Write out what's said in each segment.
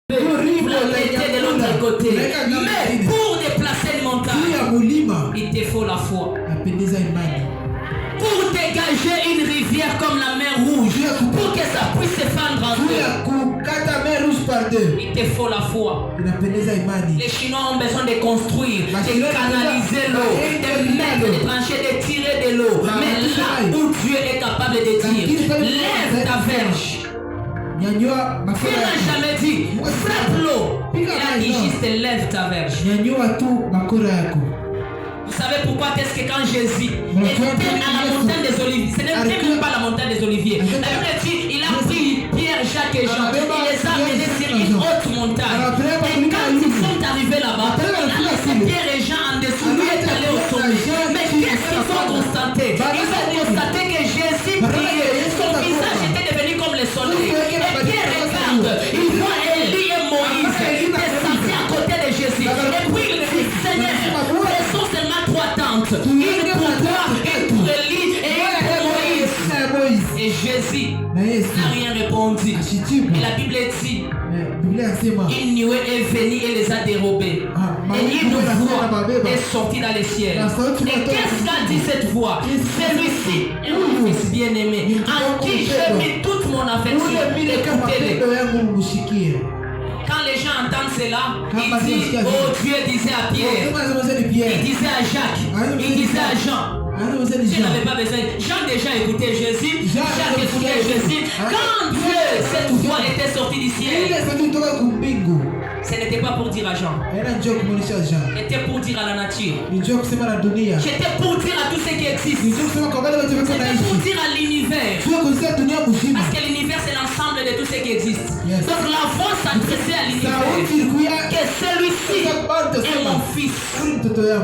Vous la mettez de l'autre côté. Mais pour déplacer une montagne, il te faut la foi. Pour dégager une rivière comme la mer Rouge, pour que ça puisse se fendre en deux, il te faut la foi. Les Chinois ont besoin de construire, de canaliser l'eau, de mettre des tranchées, de tirer de l'eau. Mais là où Dieu est capable de dire, lève ta verge. Dieu n'a jamais dit, frappe l'eau. Il a dit juste, lève ta verge. Vous savez pourquoi est-ce que quand Jésus était à la montagne des Oliviers, ce n'était même pas la montagne des Oliviers. La Bible dit, il a pris Pierre, Jacques et Jean, il les a menés sur une haute montagne. Et quand ils sont arrivés là-bas, il a laissé Pierre et Jean en dessous, lui est allé au sommet. Mais qu'est-ce qu'ils ont constaté? Ils ont constaté que Jésus priait, son visage était devenu comme le soleil. Et Pierre regarde, il voit Élie et Moïse descendre à côté de Jésus. Et puis il dit, Seigneur, laissons seulement trois tentes, une pour toi, une pour Élie et une pour Moïse. Et Jésus n'a rien répondu. Et la Bible dit, une nuée est venue et les a dérobés. Et une voix est sortie dans les ciels. Et qu'est-ce qu'a dit cette voix? Celui-ci est mon fils bien-aimé, en qui j'ai mis toute mon affection. Écoutez-le. Quand les gens entendent cela, ils disent, oh Dieu disait à Pierre, il disait à Jacques, il disait à Jean. Tu n'avais pas besoin. Jean déjà écoutait Jésus, Jacques écoutait Jésus. Quand Dieu, cette voix était sortie du ciel, ce n'était pas pour dire à Jean, c'était pour dire à la nature, c'était pour dire à tout ce qui existe, c'était pour dire à l'univers, parce que l'univers c'est l'ensemble de tout ce qui existe. Donc la voix s'adressait à l'univers, que celui-ci est mon fils.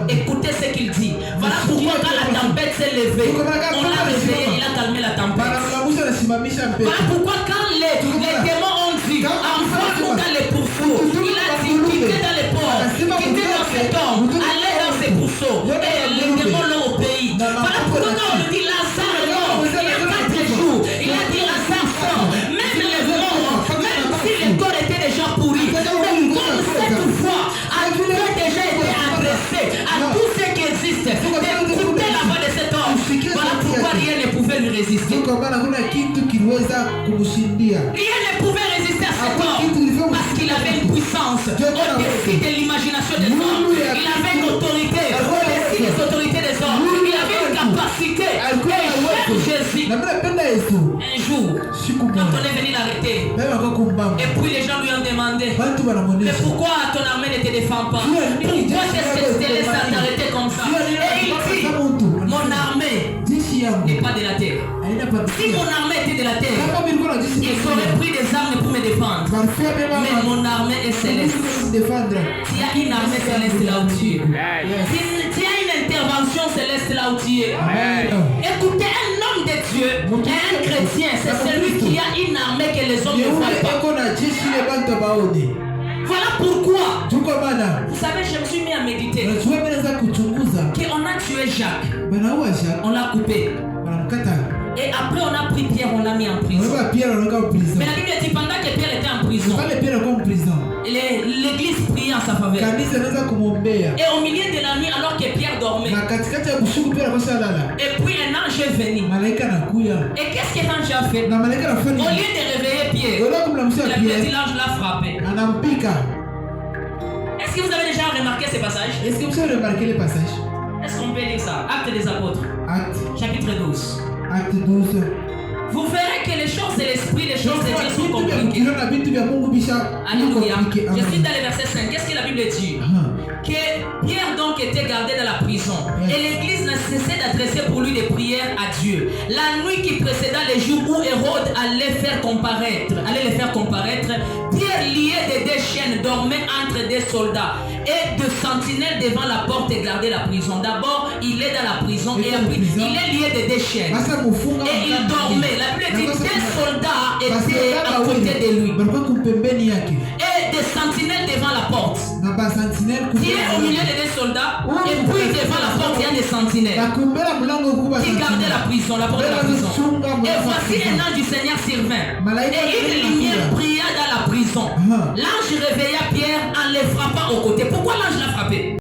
Écoutez ce qu'il dit. Voilà pourquoi quand la tempête s'est levée, on l'a réveillé, il a calmé la tempête. Voilà pourquoi quand les démons ont dit, envoie-nous dans les pourceaux, il a dit, quittez dans les ports, quittez dans ces tombes, allez dans ces pourceaux. Et les démons l'ont obéi. Voilà pourquoi quand on lui dit Lazare mort, il y a 4 jours, il a dit Lazare sort. Même les morts, même si les corps étaient déjà pourris, mais comme cette voix avait déjà été adressée à tout ce qui existe, d'écouter la voix de cet homme, voilà pourquoi rien ne pouvait lui résister. Rien ne pouvait résister à cet homme parce qu'il avait une puissance au-dessus de l'imagination des hommes. Il avait une autorité au-dessus des autorités des hommes. Il avait une capacité. Et Jésus, un jour, quand on est venu l'arrêter, et puis les gens lui ont demandé, mais pourquoi ton armée ne te défend pas? Pourquoi est-ce que tu te laisses t'arrêter comme ça? Et il dit, mon armée n'est pas de la terre. Si mon armée était de la terre, ils auraient pris des armes pour me défendre. Mais mon armée est céleste. Il y a une armée céleste là où tu es. Il y a une intervention céleste là où tu es. Écoutez, un homme de Dieu, un chrétien, c'est celui qui a une armée que les hommes ne voient pas. Voilà pourquoi, vous savez, je me suis mis à méditer qu'on a tué Jacques, on l'a coupé. Et après on a pris Pierre, on l'a mis en prison. Mais la Bible dit pendant que Pierre était en prison, l'église priait en sa faveur. Et au milieu de la nuit, alors que Pierre dormait, et puis un ange est venu. Et qu'est-ce que l'ange a fait? Au lieu de réveiller Pierre, la Bible dit l'ange l'a frappé. Est-ce que vous avez déjà remarqué ces passages? Est-ce que vous avez remarqué les passages? Est-ce qu'on peut lire ça? Actes des apôtres, chapitre 12. Acte 12. Vous verrez que les choses de l'esprit, les choses de Dieu sont compliquées. Alléluia. Je suis dans le verset 5. Qu'est-ce que la Bible dit? Que Pierre donc était gardé dans la prison. Et l'église n'a cessé d'adresser pour lui des prières à Dieu. La nuit qui précéda les jours où Hérode allait les faire comparaître, Pierre lié de 2 chiennes dormait entre des soldats et de sentinelles devant la porte et gardait la prison. D'abord, il est dans la prison et après, il est lié de 2 chiennes. Et il dormait. La Bible dit que des soldats étaient à côté de lui. Et des sentinelles devant la porte. Pierre au milieu des soldats, et puis devant la porte, il y a des sentinelles qui gardaient la prison, la porte de la prison. Et voici un ange du Seigneur survint. Et une lumière brilla dans la prison. L'ange réveilla Pierre